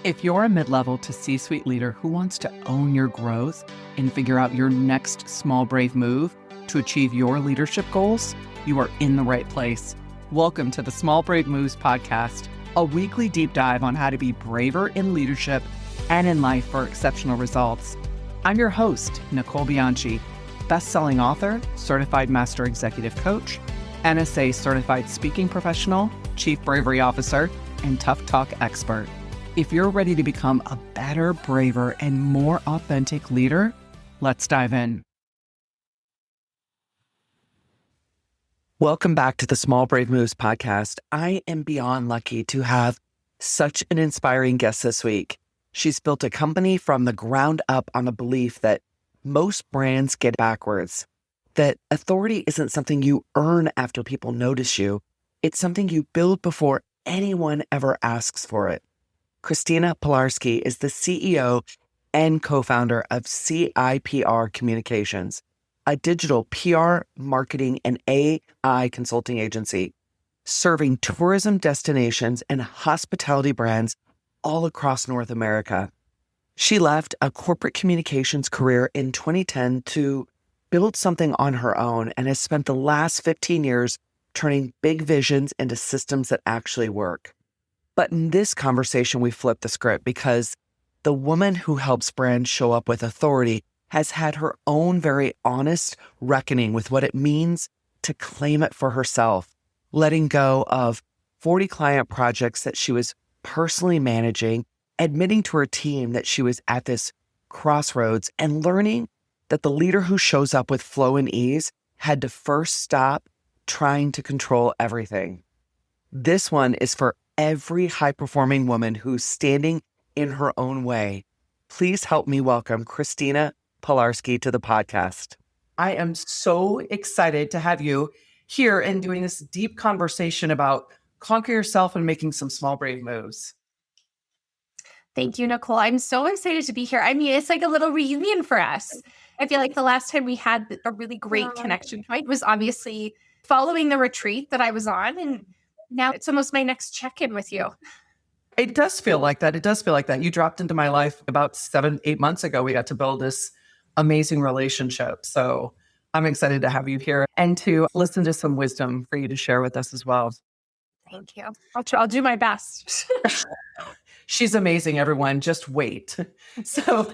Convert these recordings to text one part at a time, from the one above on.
If you're a mid-level to C-suite leader who wants to own your growth and figure out your next small, brave move to achieve your leadership goals, you are in the right place. Welcome to the Small Brave Moves podcast, a weekly deep dive on how to be braver in leadership and in life for exceptional results. I'm your host, Nicole Bianchi, best-selling author, certified master executive coach, NSA certified speaking professional, chief bravery officer, and tough talk expert. If you're ready to become a better, braver, and more authentic leader, let's dive in. Welcome back to the Small Brave Moves podcast. I am beyond lucky to have such an inspiring guest this week. She's built a company from the ground up on the belief that most brands get backwards, that authority isn't something you earn after people notice you. It's something you build before anyone ever asks for it. Christina Pilarski is the CEO and co-founder of CIPR Communications, a digital PR, marketing, and AI consulting agency, serving tourism destinations and hospitality brands all across North America. She left a corporate communications career in 2010 to build something on her own and has spent the last 15 years turning big visions into systems that actually work. But in this conversation, we flip the script because the woman who helps brands show up with authority has had her own very honest reckoning with what it means to claim it for herself, letting go of 40 client projects that she was personally managing, admitting to her team that she was at this crossroads, and learning that the leader who shows up with flow and ease had to first stop trying to control everything. This one is for every high-performing woman who's standing in her own way. Please help me welcome Christina Pilarski to the podcast. I am so excited to have you here and doing this deep conversation about conquer yourself and making some small, brave moves. Thank you, Nicole. I'm so excited to be here. I mean, it's like a little reunion for us. I feel like the last time we had a really great connection point was obviously following the retreat that I was on. And now it's almost my next check-in with you. It does feel like that. It does feel like that. You dropped into my life about 7-8 months ago. We got to build this amazing relationship. So I'm excited to have you here and to listen to some wisdom for you to share with us as well. Thank you. I'll do my best. She's amazing, everyone. Just wait. So,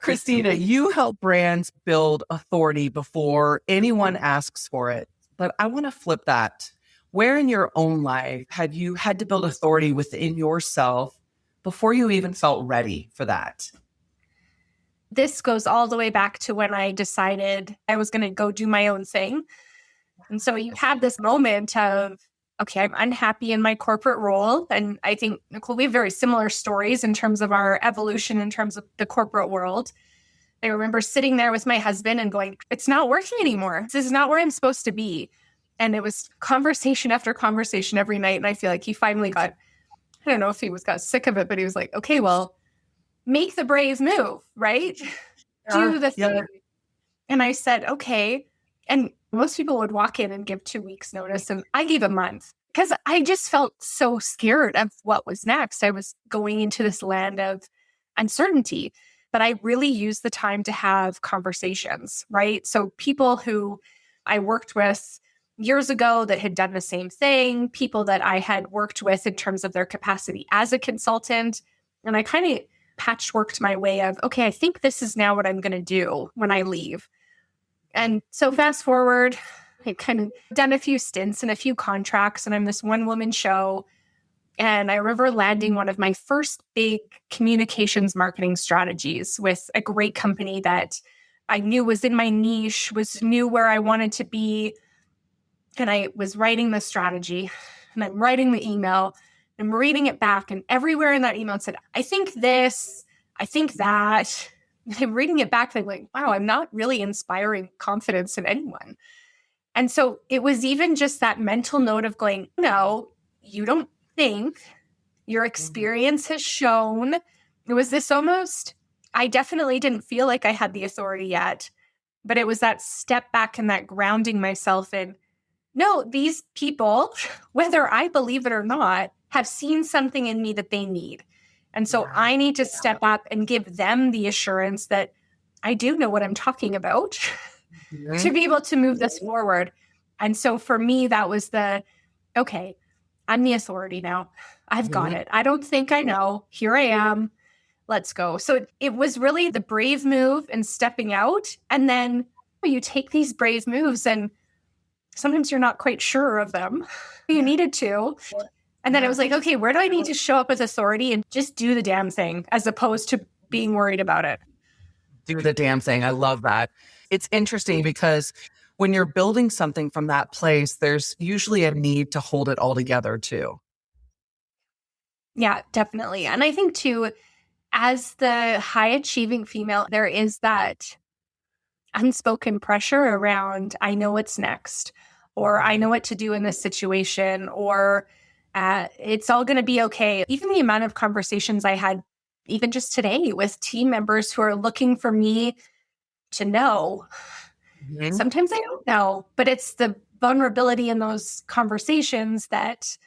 Christina, you help brands build authority before anyone asks for it. But I want to flip that. Where in your own life had you had to build authority within yourself before you even felt ready for that? This goes all the way back to when I decided I was going to go do my own thing. And so you have this moment of, okay, I'm unhappy in my corporate role. And I think, Nicole, we have very similar stories in terms of our evolution in terms of the corporate world. I remember sitting there with my husband and going, it's not working anymore. This is not where I'm supposed to be. And it was conversation after conversation every night. And I feel like he finally got, I don't know if he got sick of it, but he was like, okay, well, make the brave move, right? Do the thing. Yeah. And I said, okay. And most people would walk in and give 2 weeks notice. And I gave a month because I just felt so scared of what was next. I was going into this land of uncertainty, but I really used the time to have conversations, right? So people who I worked with years ago that had done the same thing, people that I had worked with in terms of their capacity as a consultant. And I kind of patchworked my way of, okay, I think this is now what I'm going to do when I leave. And so fast forward, I've kind of done a few stints and a few contracts, and I'm this one-woman show. And I remember landing one of my first big communications marketing strategies with a great company that I knew was in my niche, knew where I wanted to be. And I was writing the strategy, and I'm writing the email, and I'm reading it back, and everywhere in that email it said, I think this, I think that. And I'm reading it back, and I'm like, wow, I'm not really inspiring confidence in anyone. And so it was even just that mental note of going, no, you don't think. Your experience has shown. It was this almost, I definitely didn't feel like I had the authority yet, but it was that step back and that grounding myself in, no, these people, whether I believe it or not, have seen something in me that they need. And so I need to step up and give them the assurance that I do know what I'm talking about to be able to move this forward. And so for me, that was okay, I'm the authority now. I've got it. I don't think I know. Here I am. Let's go. So it was really the brave move and stepping out. And then you take these brave moves and sometimes you're not quite sure of them. You needed to. And then it was like, okay, where do I need to show up with authority and just do the damn thing as opposed to being worried about it? Do the damn thing. I love that. It's interesting because when you're building something from that place, there's usually a need to hold it all together too. Yeah, definitely. And I think too, as the high achieving female, there is that unspoken pressure around, I know what's next, or I know what to do in this situation, or it's all going to be okay. Even the amount of conversations I had, even just today, with team members who are looking for me to know. Sometimes I don't know, but it's the vulnerability in those conversations that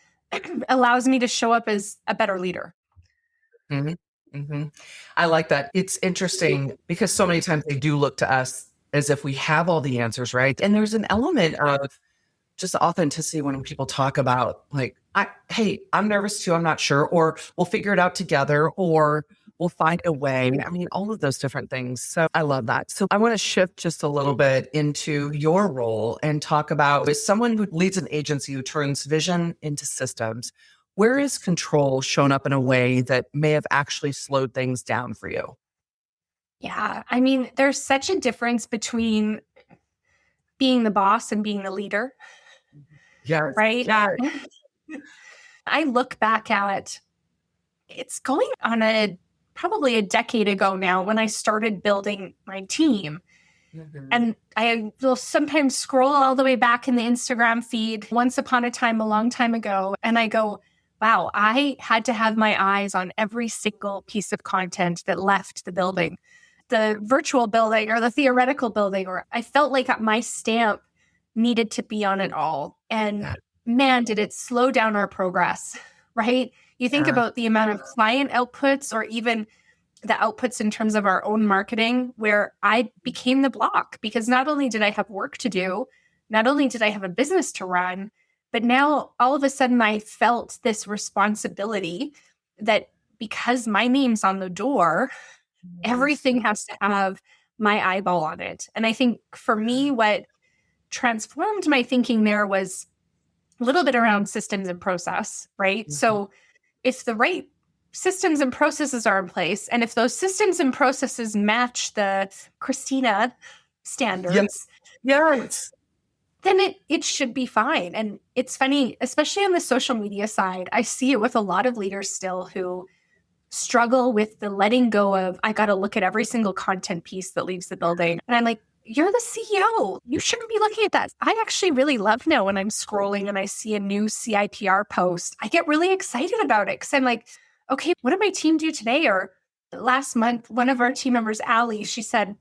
allows me to show up as a better leader. I like that. It's interesting because so many times they do look to us as if we have all the answers, right? And there's an element of just authenticity when people talk about like, hey, I'm nervous too, I'm not sure, or we'll figure it out together, or we'll find a way. I mean, all of those different things. So I love that. So I want to shift just a little bit into your role and talk about, as someone who leads an agency who turns vision into systems, where is control shown up in a way that may have actually slowed things down for you? Yeah. I mean, there's such a difference between being the boss and being the leader. Yeah. Right. Yeah. I look back at it's going on probably a decade ago now when I started building my team. And I will sometimes scroll all the way back in the Instagram feed once upon a time, a long time ago. And I go, wow, I had to have my eyes on every single piece of content that left the building, the virtual building or the theoretical building, or I felt like my stamp needed to be on it all. And man, did it slow down our progress, right? You think about the amount of client outputs or even the outputs in terms of our own marketing, where I became the block because not only did I have work to do, not only did I have a business to run, but now all of a sudden I felt this responsibility that because my name's on the door, everything has to have my eyeball on it. And I think for me, what transformed my thinking there was a little bit around systems and process, right? So if the right systems and processes are in place, and if those systems and processes match the Christina standards, yes, then it should be fine. And it's funny, especially on the social media side, I see it with a lot of leaders still who struggle with the letting go of, I got to look at every single content piece that leaves the building. And I'm like, you're the CEO. You shouldn't be looking at that. I actually really love now when I'm scrolling and I see a new CIPR post. I get really excited about it because I'm like, okay, what did my team do today? Or last month, one of our team members, Allie, she said,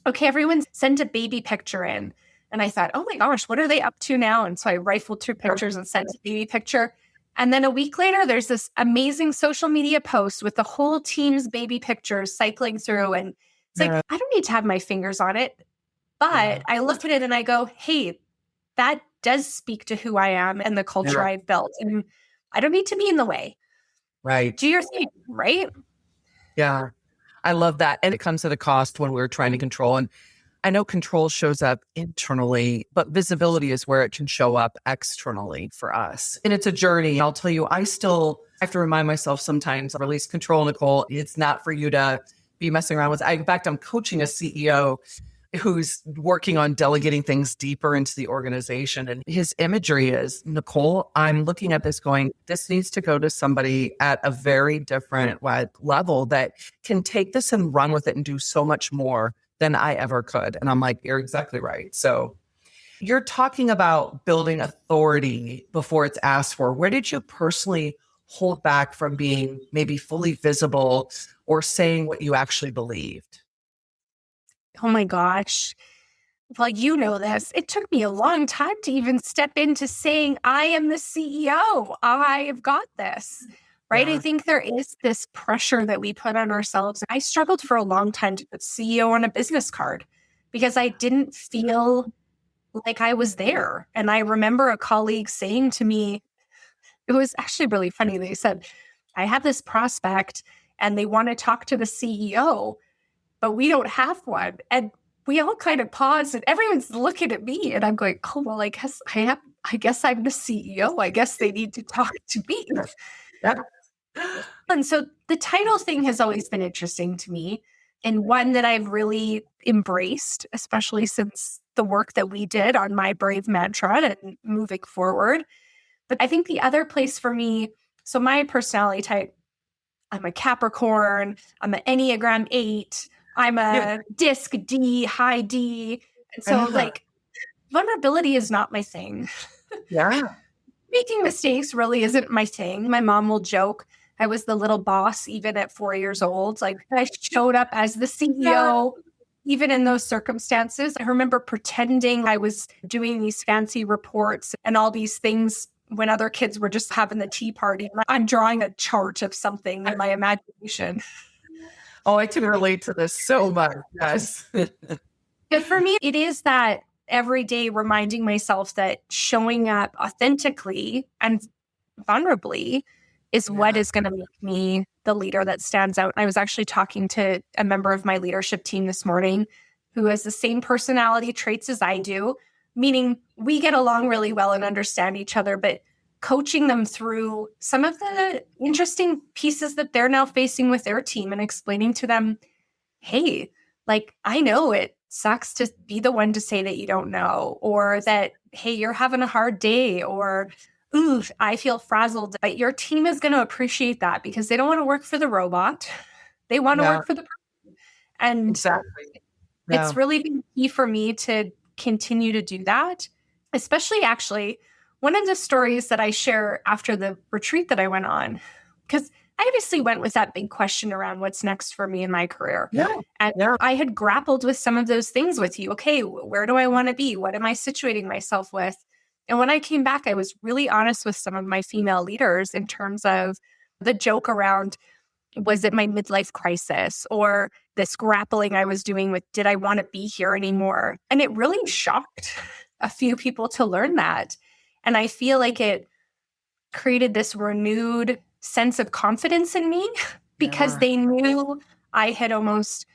okay, everyone send a baby picture in. And I thought, oh my gosh, what are they up to now? And so I rifled through pictures and sent a baby picture. And then a week later, there's this amazing social media post with the whole team's baby pictures cycling through. And it's like, I don't need to have my fingers on it. But I look at it and I go, hey, that does speak to who I am and the culture I've built. And I don't need to be in the way. Right. Do your thing, right? Yeah. I love that. And it comes at a cost when we're trying to control. And I know control shows up internally, but visibility is where it can show up externally for us. And it's a journey. I'll tell you, I still have to remind myself sometimes, release control, Nicole. It's not for you to be messing around with. In fact, I'm coaching a CEO who's working on delegating things deeper into the organization. And his imagery is, Nicole, I'm looking at this going, this needs to go to somebody at a very different level that can take this and run with it and do so much more than I ever could. And I'm like, you're exactly right. So you're talking about building authority before it's asked for. Where did you personally hold back from being maybe fully visible or saying what you actually believed? Oh my gosh. Well, you know this. It took me a long time to even step into saying, I am the CEO. I've got this. right? I think there is this pressure that we put on ourselves. I struggled for a long time to put CEO on a business card because I didn't feel like I was there. And I remember a colleague saying to me, it was actually really funny. They said, I have this prospect and they want to talk to the CEO, but we don't have one. And we all kind of paused and everyone's looking at me. And I'm going, oh, well, I guess I'm the CEO. I guess they need to talk to me. Yeah. And so the title thing has always been interesting to me, and one that I've really embraced, especially since the work that we did on my Brave mantra and moving forward. But I think the other place for me, so my personality type, I'm a Capricorn, I'm an Enneagram 8, I'm a disc D, high D. And so like vulnerability is not my thing. Yeah. Making mistakes really isn't my thing. My mom will joke, I was the little boss even at 4 years old. Like I showed up as the CEO, even in those circumstances. I remember pretending I was doing these fancy reports and all these things when other kids were just having the tea party. I'm drawing a chart of something in my imagination. Oh, I can relate to this so much. Yes. But for me, it is that every day reminding myself that showing up authentically and vulnerably is what is going to make me the leader that stands out. I was actually talking to a member of my leadership team this morning who has the same personality traits as I do, meaning we get along really well and understand each other, but coaching them through some of the interesting pieces that they're now facing with their team and explaining to them, hey, like, I know it sucks to be the one to say that you don't know, or that, hey, you're having a hard day, or, ooh, I feel frazzled. But your team is going to appreciate that because they don't want to work for the robot. They want to work for the person. And exactly. It's really been key for me to continue to do that, especially actually one of the stories that I share after the retreat that I went on, because I obviously went with that big question around what's next for me in my career. And I had grappled with some of those things with you. Okay, where do I want to be? What am I situating myself with? And when I came back, I was really honest with some of my female leaders in terms of the joke around, was it my midlife crisis or this grappling I was doing with, did I want to be here anymore? And it really shocked a few people to learn that. And I feel like it created this renewed sense of confidence in me because they knew I had almost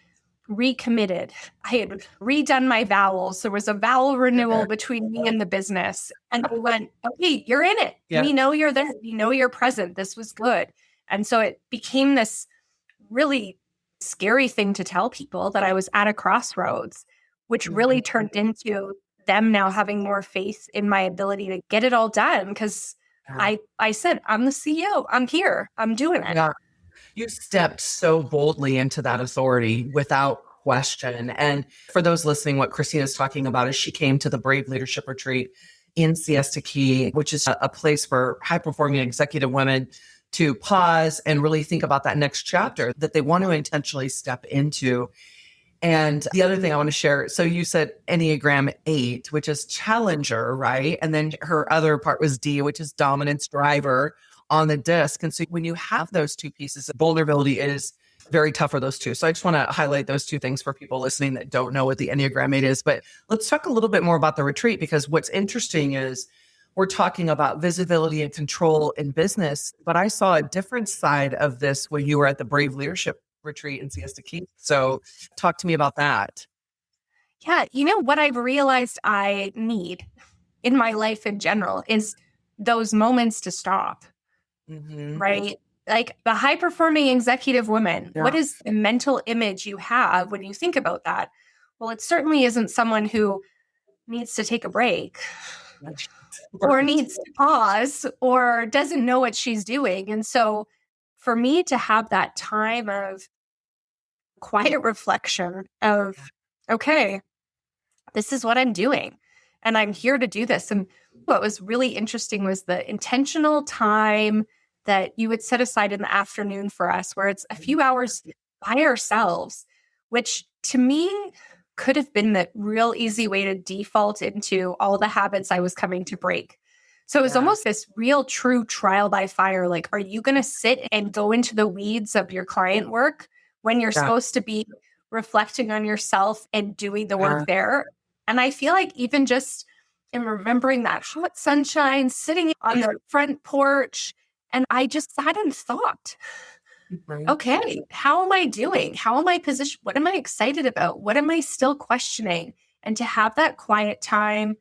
recommitted. I had redone my vowels. There was a vowel renewal between me and the business. And I went, okay, you're in it. We know you're there. We know you're present. This was good. And so it became this really scary thing to tell people that I was at a crossroads, which really turned into them now having more faith in my ability to get it all done. Because I said, I'm the CEO. I'm here. I'm doing it. Yeah. You stepped so boldly into that authority without question. And for those listening, what Christina is talking about is she came to the Brave Leadership Retreat in Siesta Key, which is a place for high-performing executive women to pause and really think about that next chapter that they want to intentionally step into. And the other thing I want to share, so you said Enneagram 8, which is challenger, right? And then her other part was D, which is dominance driver on the disc. And so when you have those two pieces, vulnerability is very tough for those two. So I just want to highlight those two things for people listening that don't know what the Enneagram 8 is. But let's talk a little bit more about the retreat, because what's interesting is we're talking about visibility and control in business, but I saw a different side of this when you were at the Brave Leadership Retreat in Siesta Key. So talk to me about that. Yeah. You know, what I've realized I need in my life in general is those moments to stop, right? Like the high-performing executive woman, what is the mental image you have when you think about that? Well, it certainly isn't someone who needs to take a break or needs to pause or doesn't know what she's doing. And so for me to have that time of quiet reflection of, okay, this is what I'm doing and I'm here to do this. And what was really interesting was the intentional time that you would set aside in the afternoon for us, where it's a few hours by ourselves, which to me could have been the real easy way to default into all the habits I was coming to break. So it was almost this real true trial by fire. Like, are you going to sit and go into the weeds of your client work when you're supposed to be reflecting on yourself and doing the work there? And I feel like even just in remembering that hot sunshine, sitting on the front porch, and I just sat and thought, okay, how am I doing? How am I positioned? What am I excited about? What am I still questioning? And to have that quiet time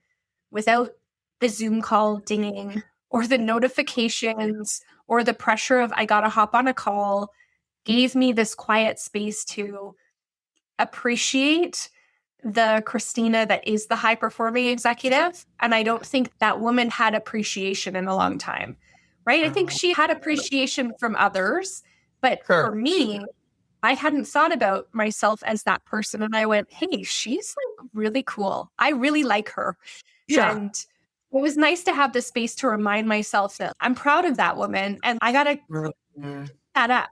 without the Zoom call dinging or the notifications or the pressure of I got to hop on a call gave me this quiet space to appreciate the Christina that is the high performing executive. And I don't think that woman had appreciation in a long time, right? I think she had appreciation from others, but for me, I hadn't thought about myself as that person. And I went, hey, she's like really cool. I really like her. Yeah. And it was nice to have the space to remind myself that I'm proud of that woman and I got to add up.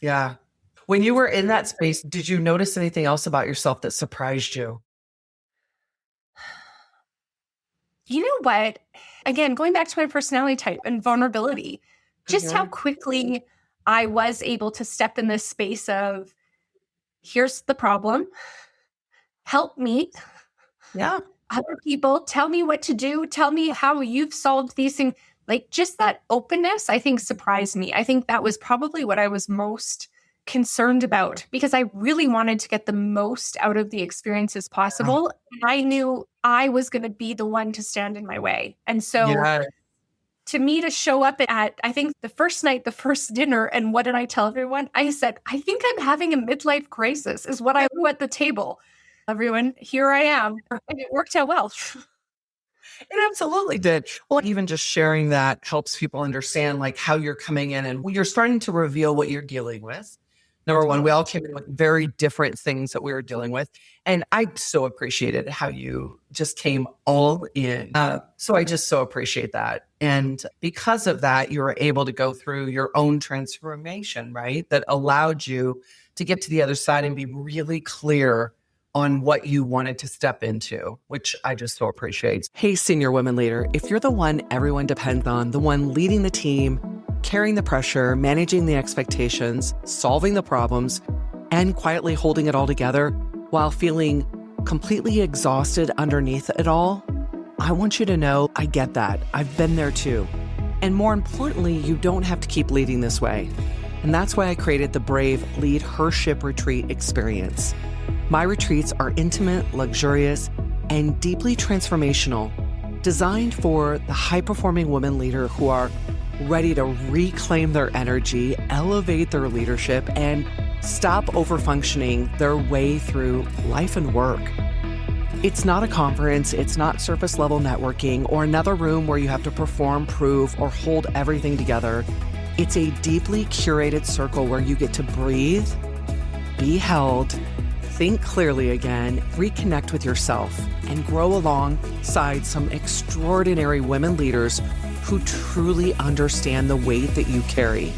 Yeah. When you were in that space, did you notice anything else about yourself that surprised you? You know what? Again, going back to my personality type and vulnerability, just how quickly I was able to step in this space of, here's the problem. Help me. Yeah. Other people, tell me what to do. Tell me how you've solved these things. Like just that openness, I think surprised me. I think that was probably what I was most concerned about because I really wanted to get the most out of the experiences possible. And I knew I was going to be the one to stand in my way. And so to me to show up at, I think the first night, the first dinner, and what did I tell everyone? I said, I think I'm having a midlife crisis is what I do at the table. Everyone, here I am. And it worked out well. It absolutely did. Well, even just sharing that helps people understand like how you're coming in and you're starting to reveal what you're dealing with. Number one, we all came in with very different things that we were dealing with. And I so appreciated how you just came all in. So I just so appreciate that. And because of that, you were able to go through your own transformation, right? That allowed you to get to the other side and be really clear on what you wanted to step into, which I just so appreciate. Hey, senior women leader, if you're the one everyone depends on, the one leading the team, carrying the pressure, managing the expectations, solving the problems, and quietly holding it all together while feeling completely exhausted underneath it all, I want you to know I get that. I've been there too. And more importantly, you don't have to keep leading this way. And that's why I created the Brave Lead Her Ship Retreat experience. My retreats are intimate, luxurious, and deeply transformational, designed for the high-performing women leader who are ready to reclaim their energy, elevate their leadership, and stop overfunctioning their way through life and work. It's not a conference, it's not surface-level networking or another room where you have to perform, prove, or hold everything together. It's a deeply curated circle where you get to breathe, be held, think clearly again, reconnect with yourself, and grow alongside some extraordinary women leaders who truly understand the weight that you carry.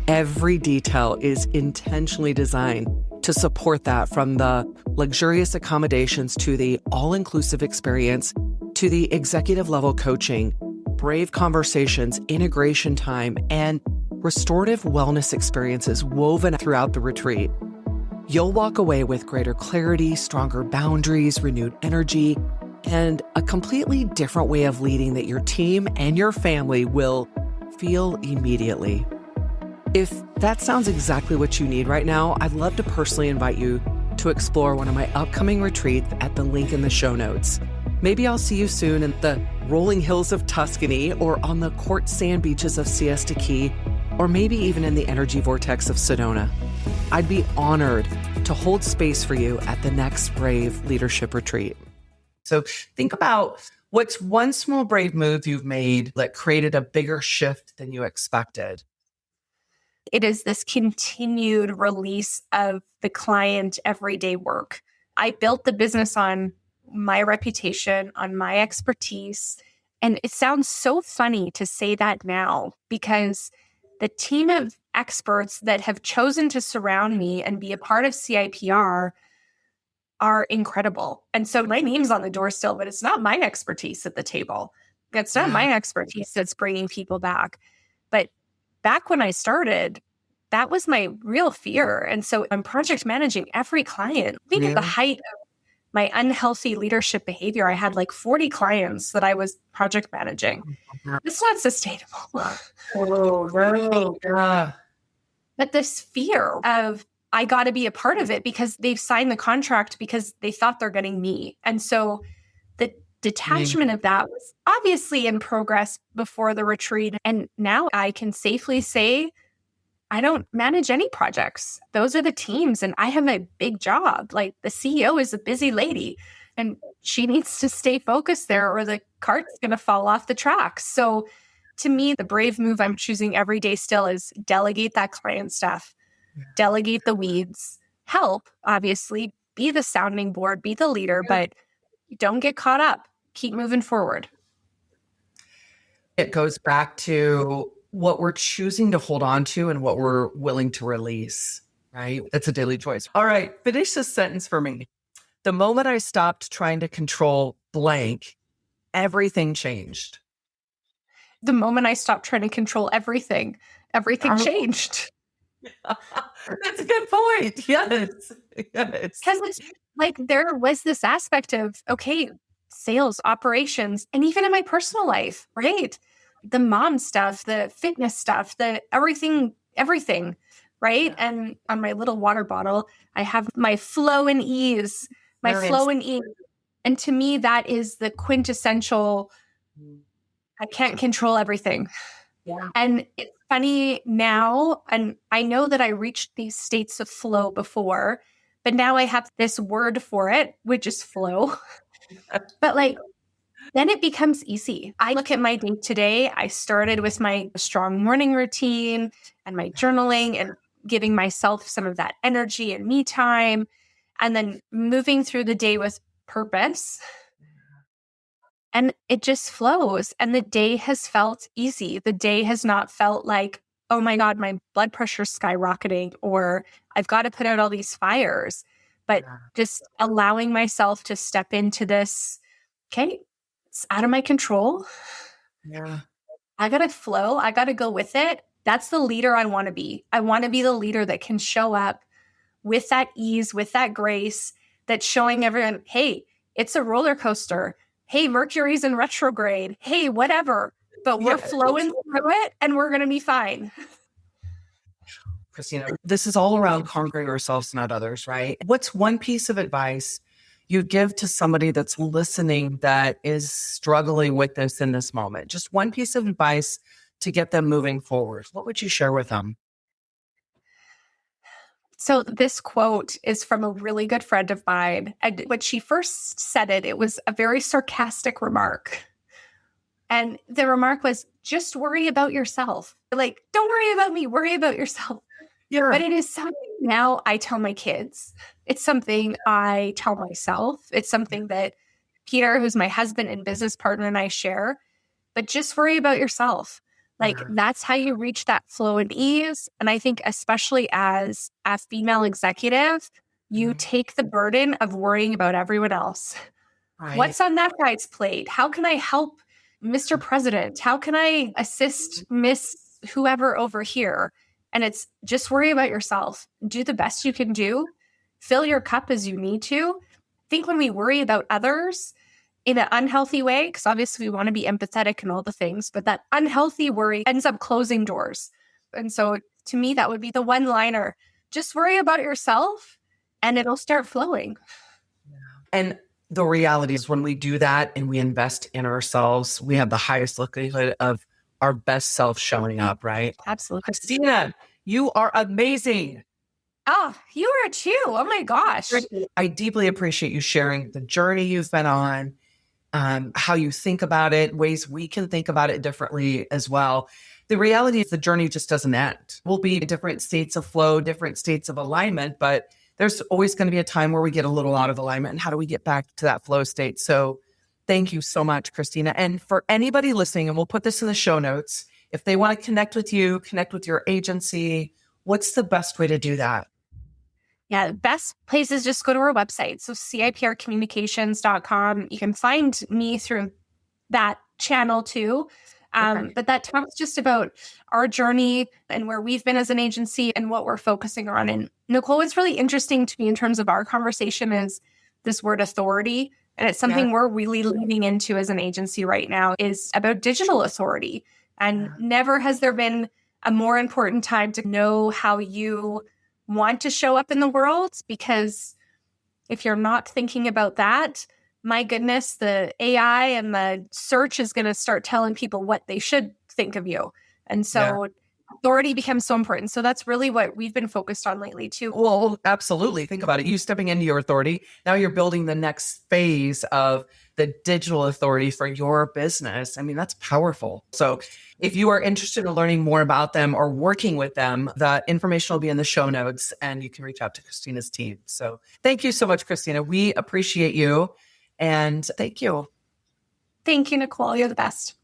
Every detail is intentionally designed to support that, from the luxurious accommodations to the all-inclusive experience to the executive level coaching, brave conversations, integration time, and restorative wellness experiences woven throughout the retreat. You'll walk away with greater clarity, stronger boundaries, renewed energy, and a completely different way of leading that your team and your family will feel immediately. If that sounds exactly what you need right now, I'd love to personally invite you to explore one of my upcoming retreats at the link in the show notes. Maybe I'll see you soon in the rolling hills of Tuscany or on the quartz sand beaches of Siesta Key, or maybe even in the energy vortex of Sedona. I'd be honored to hold space for you at the next Brave Leadership Retreat. So think about what's one small brave move you've made that created a bigger shift than you expected. It is this continued release of the client everyday work. I built the business on my reputation, on my expertise. And it sounds so funny to say that now because the team of experts that have chosen to surround me and be a part of CIPR are incredible. And so my name's on the door still, but it's not my expertise at the table. It's not my expertise that's bringing people back. But back when I started, that was my real fear. And so I'm project managing every client. I think at the height of my unhealthy leadership behavior, I had like 40 clients that I was project managing. It's not sustainable. But this fear of, I got to be a part of it because they've signed the contract because they thought they're getting me. And so the detachment of that was obviously in progress before the retreat. And now I can safely say, I don't manage any projects. Those are the teams. And I have a big job. Like the CEO is a busy lady and she needs to stay focused there or the cart's going to fall off the tracks. So to me, the brave move I'm choosing every day still is delegate that client stuff, delegate the weeds, help, obviously, be the sounding board, be the leader, but don't get caught up. Keep moving forward. It goes back to what we're choosing to hold on to and what we're willing to release, right? That's a daily choice. All right, finish this sentence for me. The moment I stopped trying to control blank, everything changed. The moment I stopped trying to control everything changed. That's a good point. Yes. Because it's like there was this aspect of, okay, sales, operations, and even in my personal life, right? The mom stuff, the fitness stuff, the everything, right? And on my little water bottle, I have my flow and ease, And to me, that is the quintessential, I can't control everything. Yeah. And it's funny now, and I know that I reached these states of flow before, but now I have this word for it, which is flow. But like, then it becomes easy. I look at my day today. I started with my strong morning routine and my journaling and giving myself some of that energy and me time, and then moving through the day with purpose. And it just flows. And the day has felt easy. The day has not felt like, oh my God, my blood pressure's skyrocketing, or I've got to put out all these fires. But just allowing myself to step into this, okay, it's out of my control. Yeah. I got to flow. I got to go with it. That's the leader I want to be. I want to be the leader that can show up with that ease, with that grace, that's showing everyone, hey, it's a roller coaster. Hey, Mercury's in retrograde. Hey, whatever. But we're flowing through it and we're going to be fine. Christina, this is all around conquering ourselves, not others, right? What's one piece of advice you give to somebody that's listening that is struggling with this in this moment? Just one piece of advice to get them moving forward. What would you share with them? So this quote is from a really good friend of mine. And when she first said it, it was a very sarcastic remark. And the remark was, just worry about yourself. Like, don't worry about me, worry about yourself. Yeah. But it is something now I tell my kids. It's something I tell myself. It's something that Peter, who's my husband and business partner, and I share. But just worry about yourself. Like, that's how you reach that flow and ease. And I think especially as a female executive, you take the burden of worrying about everyone else. Right. What's on that guy's plate? How can I help Mr. President? How can I assist Miss whoever over here? And it's just worry about yourself. Do the best you can do. Fill your cup as you need to. I think when we worry about others in an unhealthy way, because obviously we want to be empathetic and all the things, but that unhealthy worry ends up closing doors. And so to me, that would be the one-liner. Just worry about yourself and it'll start flowing. And the reality is when we do that and we invest in ourselves, we have the highest likelihood of our best self showing up, right? Absolutely. Christina, you are amazing. Oh, you are too. Oh my gosh. I deeply appreciate you sharing the journey you've been on, how you think about it, ways we can think about it differently as well. The reality is the journey just doesn't end. We'll be in different states of flow, different states of alignment, but there's always going to be a time where we get a little out of alignment. And how do we get back to that flow state? So thank you so much, Christina. And for anybody listening, and we'll put this in the show notes, if they want to connect with you, connect with your agency, what's the best way to do that? Yeah, the best place is just go to our website. So CIPR Communications.com. You can find me through that channel too. But that talks just about our journey and where we've been as an agency and what we're focusing on. And Nicole, what's really interesting to me in terms of our conversation is this word authority. And it's something we're really leaning into as an agency right now is about digital authority. And never has there been a more important time to know how you want to show up in the world, because if you're not thinking about that, my goodness, the AI and the search is going to start telling people what they should think of you. And so authority becomes so important. So that's really what we've been focused on lately too. Well, absolutely. Think about it. You stepping into your authority. Now you're building the next phase of the digital authority for your business. I mean, that's powerful. So if you are interested in learning more about them or working with them, the information will be in the show notes and you can reach out to Christina's team. So thank you so much, Christina. We appreciate you. And thank you. Thank you, Nicole. You're the best.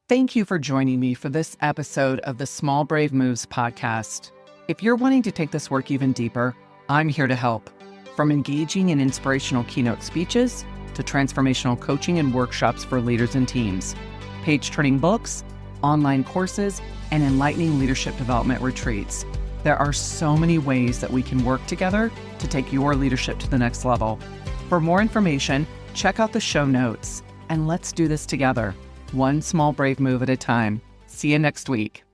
Thank you for joining me for this episode of the Small Brave Moves podcast. If you're wanting to take this work even deeper, I'm here to help. From engaging in inspirational keynote speeches to transformational coaching and workshops for leaders and teams, page-turning books, online courses, and enlightening leadership development retreats. There are so many ways that we can work together to take your leadership to the next level. For more information, check out the show notes, and let's do this together. One small brave move at a time. See you next week.